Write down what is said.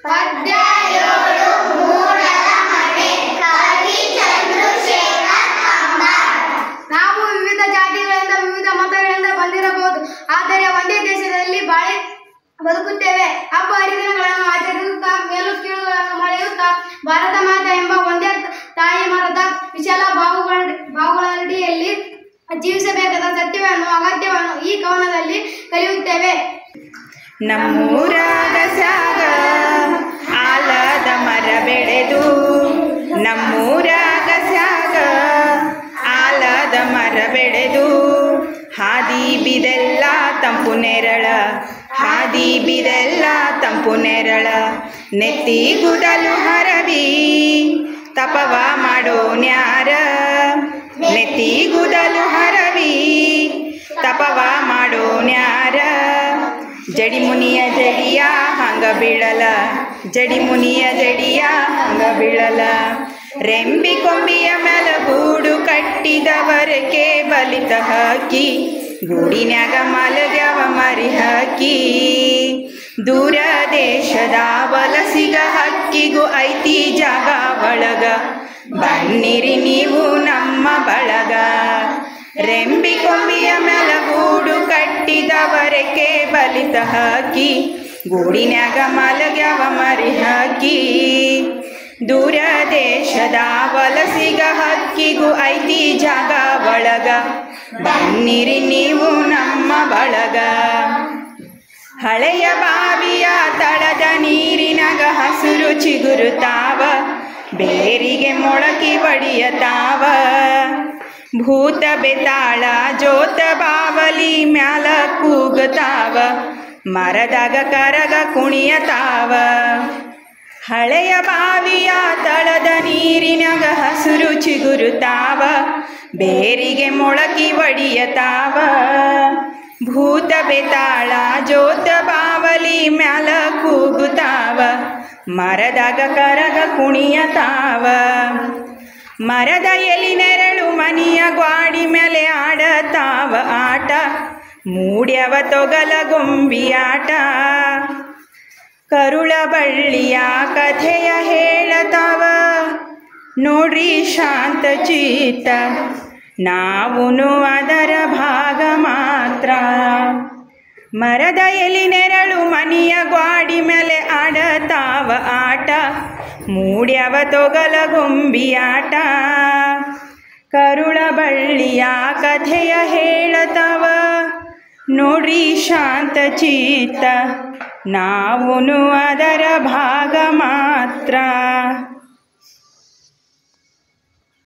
ಪದ್ಯ 7 ಮೂಡಲ ಮನೆ. ಕವಿ ಚಂದ್ರಶೇಖರ್ ಕಂಬಾರ. ನಾವು ವಿವಿಧ ಜಾತಿಗಳಿಂದ ವಿವಿಧ ಮತಗಳಿಂದ ಬಂದಿರಬಹುದು, ಆದರೆ ಒಂದೇ ದೇಶದಲ್ಲಿ ಬಾಳಿ ಬದುಕುತ್ತೇವೆ. ಹಬ್ಬ ಹರಿದಿನಗಳನ್ನು ಆಚರಿಸುತ್ತಾ ಮೇಲು ಕೀಳುಗಳನ್ನು ಮಳೆಯುತ್ತಾ ಭಾರತ ಮಾತೆ ಎಂಬ ಒಂದೇ ತಾಯಿ ಮರದ ವಿಶಾಲ ಬಾಹುಗಳಡಿಯಲ್ಲಿ ಜೀವಿಸಬೇಕಾದ ಸತ್ಯವನ್ನು ಅಗತ್ಯವನ್ನು ಈ ಕವನದಲ್ಲಿ ಕಲಿಯುತ್ತೇವೆ. ನಮ್ಮೂರಾಗ ಸ್ಯಾಗ ಆಲದ ಮರ ಬೆಳೆದು, ನಮ್ಮೂರಾಗ ಸ್ಯಾಗ ಆಲದ ಮರ ಬೆಳೆದು, ಹಾದಿ ಬಿದೆಲ್ಲ ತಂಪು ನೆರಳ, ಹಾದಿ ಬಿದೆಲ್ಲ ತಂಪು ನೆರಳ, ನೆತ್ತಿ ಗುದಲು ಹರವಿ ತಪವ ಮಾಡೋನ್ಯಾರ, ನೆತ್ತಿ ಗುದಲು ಹರವಿ ತಪವ ಮಾಡೋನ್ಯಾರ. ಜಡಿಮುನಿಯ ಜಡಿಯ ಹಂಗ ಬೀಳಲ, ಜಡಿಮುನಿಯ ಜಡಿಯ ಹಂಗ ಬೀಳಲ, ರೆಂಬಿ ಕೊಂಬಿಯ ಮೇಲ ಗೂಡು ಕಟ್ಟಿದವರಕ್ಕೆ ಬಲಿತ ಹಾಕಿ, ಗೂಡಿನ್ಯಾಗ ಮಲಗ್ಯಾವ ಮರಿ ಹಾಕಿ. ದೂರ ದೇಶದ ವಲಸಿಗ ಹಕ್ಕಿಗೂ ಐತಿ ಜಾಗ ಒಳಗ, ಬನ್ನಿರಿ ನೀವು ನಮ್ಮ ಬಳಗ. ರೆಂಬಿ ಕೊಂಬಿಯ ಮೇಲ ಗೂಡು ಕಟ್ಟಿದವರಕ್ಕೆ ಬಲಿತ ಹಾಕಿ, ಗೂಡಿನ್ಯಾಗ ಮಲಗ್ಯಾವ ಮರಿ ಹಾಕಿ. ದೂರ ದೇಶದ ವಲಸಿಗ ಹಕ್ಕಿಗೂ ಐತಿ ಜಾಗ ಒಳಗ, ಬನ್ನಿರಿ ನೀವು ನಮ್ಮ ಬಳಗ. ಹಳೆಯ ಬಾವಿಯ ತಳದ ನೀರಿನಾಗ ಹಸುರು ಚಿಗುರುತ್ತಾವ, ಬೇರಿಗೆ ಮೊಳಕಿ ಬಡಿಯತಾವ. ಭೂತ ಬೆತಾಳ ಜೋತ ಬಾವಲಿ ಮ್ಯಾಲ ಕೂಗತಾವ, ಮರದಾಗ ಕರಗ ಕುಣಿಯತಾವ. ಹಳೆಯ ಬಾವಿಯ ತಳದ ನೀರಿನಾಗ ಹಸುರು ಚಿಗುರುತ್ತಾವ, ಬೇರಿಗೆ ಮೊಳಕಿ ಒಡಿಯತಾವ. ಭೂತ ಬೆತಾಳ ಜೋತ ಬಾವಲಿ ಮ್ಯಾಲ ಕೂಗುತ್ತಾವ, ಮರದಾಗ ಕರಗ ಕುಣಿಯತಾವ. ಮರದ ಎಲಿ ನೆರಳು ಮನಿಯ ಗ್ವಾಡಿ ಮೇಲೆ ಆಡತಾವ ಆಟ, ಮೂಡ್ಯವ ತೊಗಲ ಗೊಂಬಿಯಾಟ. ಕರುಳ ಬಳ್ಳಿಯ ಕಥೆಯ ಹೇಳತಾವ, ನೋಡ್ರಿ ಶಾಂತ ಚಿತ್ತ, ನಾವುನು ಅದರ ಭಾಗ ಮಾತ್ರ. ಮರದ ಎಲಿ ನೆರಳು ಮನಿಯ ಗ್ವಾಡಿ ಮೇಲೆ ಆಡತಾವ ಆಟ, ಮೂಡ್ಯವ ತೊಗಲ ಗೊಂಬಿಯಾಟ. ಕರುಳ ಬಳ್ಳಿಯ ಕಥೆಯ ಹೇಳತಾವ, ನೋಡ್ರಿ ಶಾಂತ ಚಿತ್ತ, ನಾವುನು ಅದರ ಭಾಗ ಮಾತ್ರ.